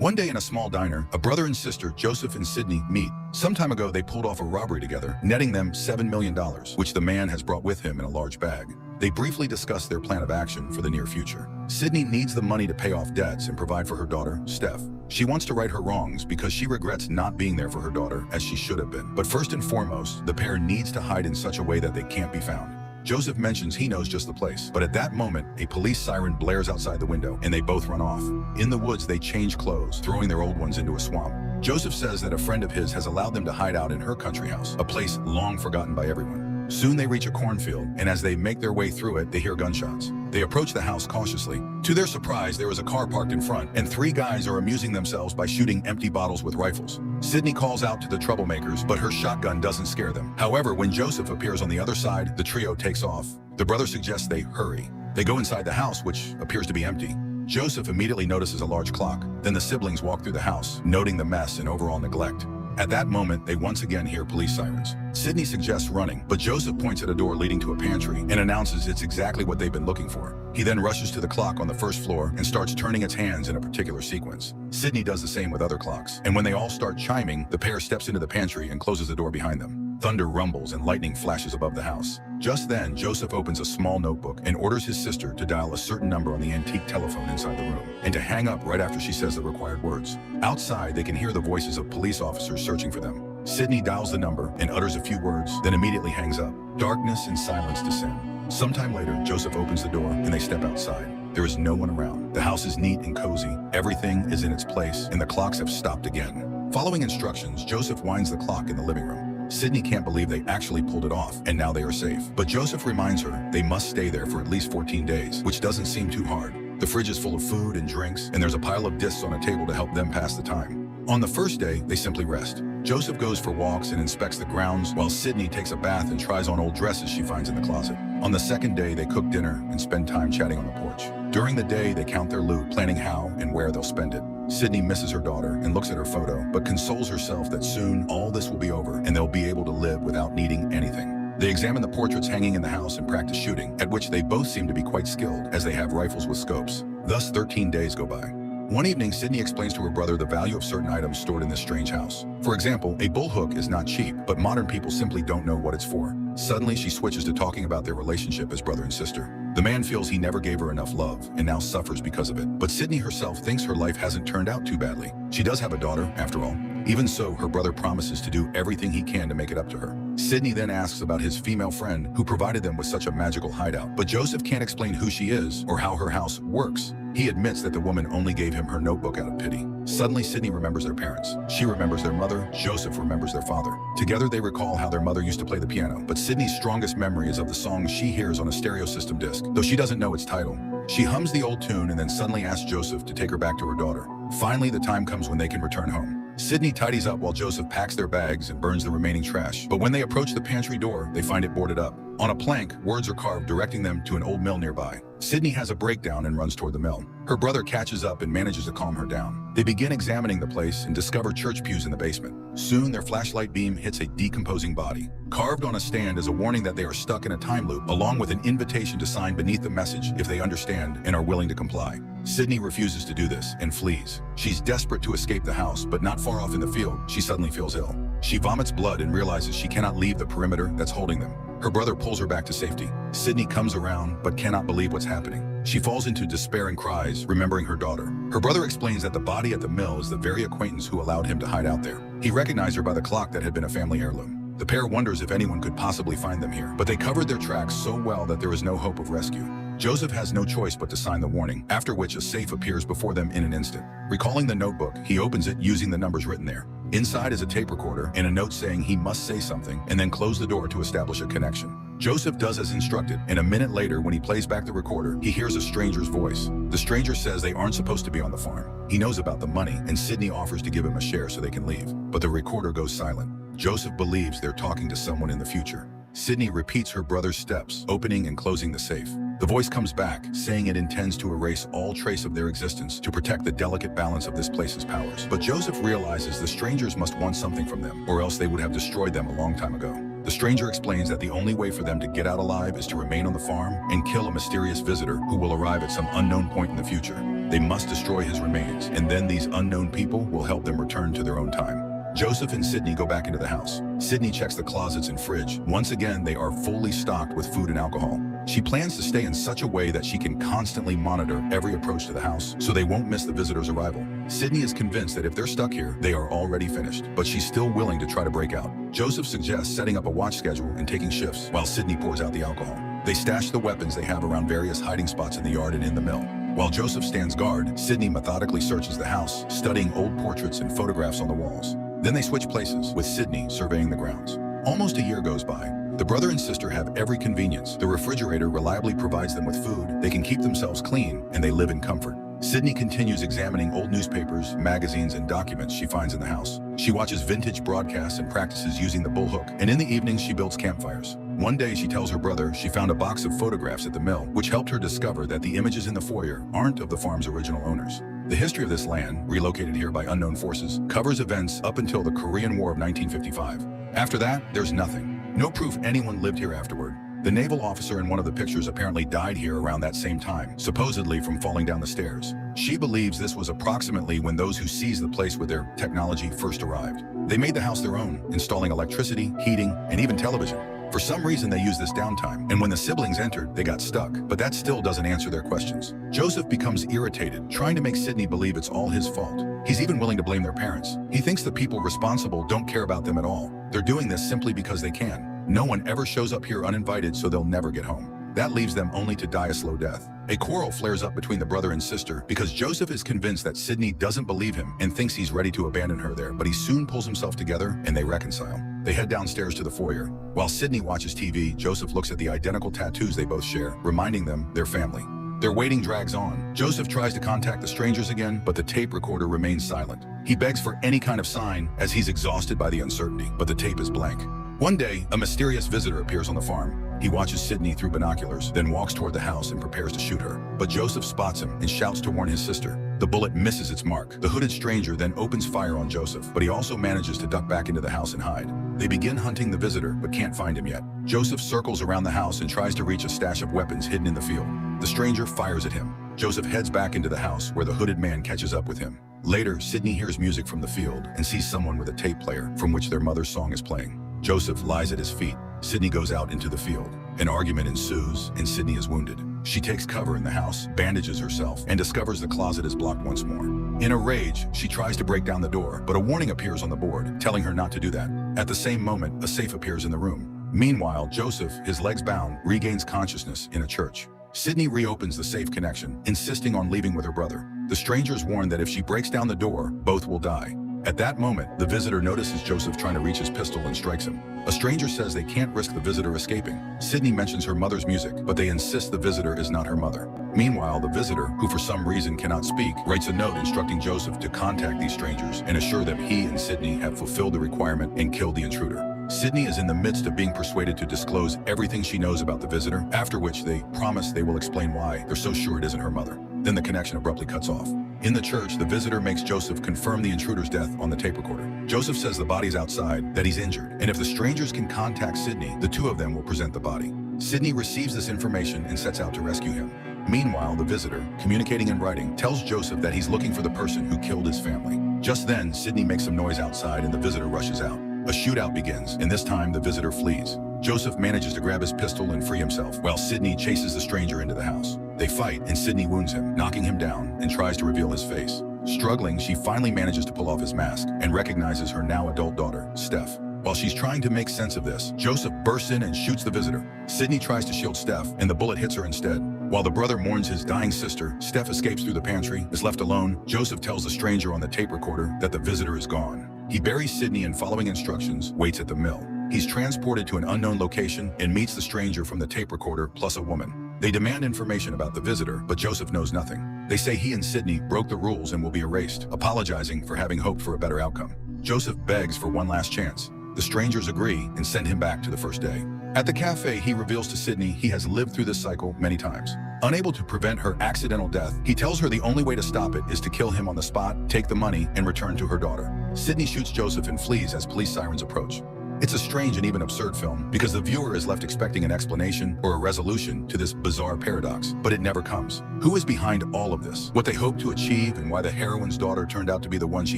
One day in a small diner, a brother and sister, Joseph and Sydney, meet. Some time ago, they pulled off a robbery together, netting them $7 million, which the man has brought with him in a large bag. They briefly discuss their plan of action for the near future. Sydney needs the money to pay off debts and provide for her daughter, Steph. She wants to right her wrongs because she regrets not being there for her daughter as she should have been. But first and foremost, the pair needs to hide in such a way that they can't be found. Joseph mentions he knows just the place, but at that moment, a police siren blares outside the window and they both run off. In the woods, they change clothes, throwing their old ones into a swamp. Joseph says that a friend of his has allowed them to hide out in her country house, a place long forgotten by everyone. Soon they reach a cornfield, and as they make their way through it, they hear gunshots. They approach the house cautiously. To their surprise, there is a car parked in front, and 3 guys are amusing themselves by shooting empty bottles with rifles. Sydney calls out to the troublemakers, but her shotgun doesn't scare them. However, when Joseph appears on the other side, the trio takes off. The brother suggests they hurry. They go inside the house, which appears to be empty. Joseph immediately notices a large clock. Then the siblings walk through the house, noting the mess and overall neglect. At that moment, they once again hear police sirens. Sydney suggests running, but Joseph points at a door leading to a pantry and announces it's exactly what they've been looking for. He then rushes to the clock on the first floor and starts turning its hands in a particular sequence. Sydney does the same with other clocks, and when they all start chiming, the pair steps into the pantry and closes the door behind them. Thunder rumbles and lightning flashes above the house. Just then, Joseph opens a small notebook and orders his sister to dial a certain number on the antique telephone inside the room, and to hang up right after she says the required words. Outside, they can hear the voices of police officers searching for them. Sydney dials the number and utters a few words, then immediately hangs up. Darkness and silence descend. Sometime later, Joseph opens the door and they step outside. There is no one around. The house is neat and cozy. Everything is in its place, and the clocks have stopped again. Following instructions, Joseph winds the clock in the living room. Sydney can't believe they actually pulled it off, and now they are safe. But Joseph reminds her they must stay there for at least 14 days, which doesn't seem too hard. The fridge is full of food and drinks, and there's a pile of discs on a table to help them pass the time. On the first day, they simply rest. Joseph goes for walks and inspects the grounds, while Sydney takes a bath and tries on old dresses she finds in the closet. On the second day, they cook dinner and spend time chatting on the porch. During the day, they count their loot, planning how and where they'll spend it. Sydney misses her daughter and looks at her photo, but consoles herself that soon all this will be over and they'll be able to live without needing anything. They examine the portraits hanging in the house and practice shooting, at which they both seem to be quite skilled as they have rifles with scopes. Thus, 13 days go by. One evening, Sydney explains to her brother the value of certain items stored in this strange house. For example, a bullhook is not cheap, but modern people simply don't know what it's for. Suddenly, she switches to talking about their relationship as brother and sister. The man feels he never gave her enough love and now suffers because of it. But Sydney herself thinks her life hasn't turned out too badly. She does have a daughter, after all. Even so, her brother promises to do everything he can to make it up to her. Sydney then asks about his female friend who provided them with such a magical hideout. But Joseph can't explain who she is or how her house works. He admits that the woman only gave him her notebook out of pity. Suddenly, Sydney remembers their parents. She remembers their mother. Joseph remembers their father. Together, they recall how their mother used to play the piano. But Sydney's strongest memory is of the song she hears on a stereo system disc, though she doesn't know its title. She hums the old tune and then suddenly asks Joseph to take her back to her daughter. Finally, the time comes when they can return home. Sydney tidies up while Joseph packs their bags and burns the remaining trash. But when they approach the pantry door, they find it boarded up. On a plank, words are carved directing them to an old mill nearby. Sydney has a breakdown and runs toward the mill. Her brother catches up and manages to calm her down. They begin examining the place and discover church pews in the basement. Soon, their flashlight beam hits a decomposing body. Carved on a stand is a warning that they are stuck in a time loop, along with an invitation to sign beneath the message if they understand and are willing to comply. Sydney refuses to do this and flees. She's desperate to escape the house, but not far off in the field, she suddenly feels ill. She vomits blood and realizes she cannot leave the perimeter that's holding them. Her brother pulls her back to safety. Sydney comes around, but cannot believe what's happening. She falls into despair and cries, remembering her daughter. Her brother explains that the body at the mill is the very acquaintance who allowed him to hide out there. He recognized her by the clock that had been a family heirloom. The pair wonders if anyone could possibly find them here, but they covered their tracks so well that there is no hope of rescue. Joseph has no choice but to sign the warning, after which a safe appears before them in an instant. Recalling the notebook, he opens it using the numbers written there. Inside is a tape recorder and a note saying he must say something and then close the door to establish a connection. Joseph does as instructed, and a minute later, when he plays back the recorder, he hears a stranger's voice. The stranger says they aren't supposed to be on the farm. He knows about the money, and Sydney offers to give him a share so they can leave. But the recorder goes silent. Joseph believes they're talking to someone in the future. Sydney repeats her brother's steps, opening and closing the safe. The voice comes back, saying it intends to erase all trace of their existence to protect the delicate balance of this place's powers. But Joseph realizes the strangers must want something from them, or else they would have destroyed them a long time ago. The stranger explains that the only way for them to get out alive is to remain on the farm and kill a mysterious visitor who will arrive at some unknown point in the future. They must destroy his remains, and then these unknown people will help them return to their own time. Joseph and Sydney go back into the house. Sydney checks the closets and fridge. Once again, they are fully stocked with food and alcohol. She plans to stay in such a way that she can constantly monitor every approach to the house so they won't miss the visitors' arrival. Sydney is convinced that if they're stuck here, they are already finished, but she's still willing to try to break out. Joseph suggests setting up a watch schedule and taking shifts while Sydney pours out the alcohol. They stash the weapons they have around various hiding spots in the yard and in the mill. While Joseph stands guard, Sydney methodically searches the house, studying old portraits and photographs on the walls. Then they switch places, with Sydney surveying the grounds. Almost a year goes by. The brother and sister have every convenience. The refrigerator reliably provides them with food, they can keep themselves clean, and they live in comfort. Sydney continues examining old newspapers, magazines, and documents she finds in the house. She watches vintage broadcasts and practices using the bullhook, and in the evenings she builds campfires. One day she tells her brother she found a box of photographs at the mill, which helped her discover that the images in the foyer aren't of the farm's original owners. The history of this land, relocated here by unknown forces, covers events up until the Korean War of 1955. After that, there's nothing. No proof anyone lived here afterward. The naval officer in one of the pictures apparently died here around that same time, supposedly from falling down the stairs. She believes this was approximately when those who seized the place with their technology first arrived. They made the house their own, installing electricity, heating, and even television. For some reason, they used this downtime, and when the siblings entered, they got stuck, but that still doesn't answer their questions. Joseph becomes irritated, trying to make Sydney believe it's all his fault. He's even willing to blame their parents. He thinks the people responsible don't care about them at all. They're doing this simply because they can. No one ever shows up here uninvited, so they'll never get home. That leaves them only to die a slow death. A quarrel flares up between the brother and sister because Joseph is convinced that Sydney doesn't believe him and thinks he's ready to abandon her there, but he soon pulls himself together and they reconcile. They head downstairs to the foyer. While Sydney watches TV, Joseph looks at the identical tattoos they both share, reminding them they're family. Their waiting drags on. Joseph tries to contact the strangers again, but the tape recorder remains silent. He begs for any kind of sign as he's exhausted by the uncertainty, but the tape is blank. One day, a mysterious visitor appears on the farm. He watches Sydney through binoculars, then walks toward the house and prepares to shoot her. But Joseph spots him and shouts to warn his sister. The bullet misses its mark. The hooded stranger then opens fire on Joseph, but he also manages to duck back into the house and hide. They begin hunting the visitor, but can't find him yet. Joseph circles around the house and tries to reach a stash of weapons hidden in the field. The stranger fires at him. Joseph heads back into the house, where the hooded man catches up with him. Later, Sydney hears music from the field and sees someone with a tape player from which their mother's song is playing. Joseph lies at his feet. Sydney goes out into the field. An argument ensues, and Sydney is wounded. She takes cover in the house, bandages herself, and discovers the closet is blocked once more. In a rage, she tries to break down the door, but a warning appears on the board, telling her not to do that. At the same moment, a safe appears in the room. Meanwhile, Joseph, his legs bound, regains consciousness in a church. Sydney reopens the safe connection, insisting on leaving with her brother. The strangers warn that if she breaks down the door, both will die. At that moment, the visitor notices Joseph trying to reach his pistol and strikes him. A stranger says they can't risk the visitor escaping. Sydney mentions her mother's music, but they insist the visitor is not her mother. Meanwhile, the visitor, who for some reason cannot speak, writes a note instructing Joseph to contact these strangers and assure them he and Sydney have fulfilled the requirement and killed the intruder. Sydney is in the midst of being persuaded to disclose everything she knows about the visitor, after which they promise they will explain why they're so sure it isn't her mother. Then the connection abruptly cuts off. In the church, the visitor makes Joseph confirm the intruder's death on the tape recorder. Joseph says the body's outside, that he's injured, and if the strangers can contact Sydney, the two of them will present the body. Sydney receives this information and sets out to rescue him. Meanwhile, the visitor, communicating in writing, tells Joseph that he's looking for the person who killed his family. Just then, Sydney makes some noise outside and the visitor rushes out. A shootout begins, and this time the visitor flees. Joseph manages to grab his pistol and free himself, while Sydney chases the stranger into the house. They fight, and Sydney wounds him, knocking him down, and tries to reveal his face. Struggling, she finally manages to pull off his mask, and recognizes her now adult daughter, Steph. While she's trying to make sense of this, Joseph bursts in and shoots the visitor. Sydney tries to shield Steph, and the bullet hits her instead. While the brother mourns his dying sister, Steph escapes through the pantry, is left alone. Joseph tells the stranger on the tape recorder that the visitor is gone. He buries Sydney and, following instructions, waits at the mill. He's transported to an unknown location and meets the stranger from the tape recorder plus a woman. They demand information about the visitor, but Joseph knows nothing. They say he and Sydney broke the rules and will be erased, apologizing for having hoped for a better outcome. Joseph begs for one last chance. The strangers agree and send him back to the first day. At the cafe, he reveals to Sydney he has lived through this cycle many times. Unable to prevent her accidental death, he tells her the only way to stop it is to kill him on the spot, take the money, and return to her daughter. Sydney shoots Joseph and flees as police sirens approach. It's a strange and even absurd film because the viewer is left expecting an explanation or a resolution to this bizarre paradox, but it never comes. Who is behind all of this? What they hoped to achieve and why the heroine's daughter turned out to be the one she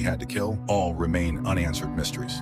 had to kill all remain unanswered mysteries.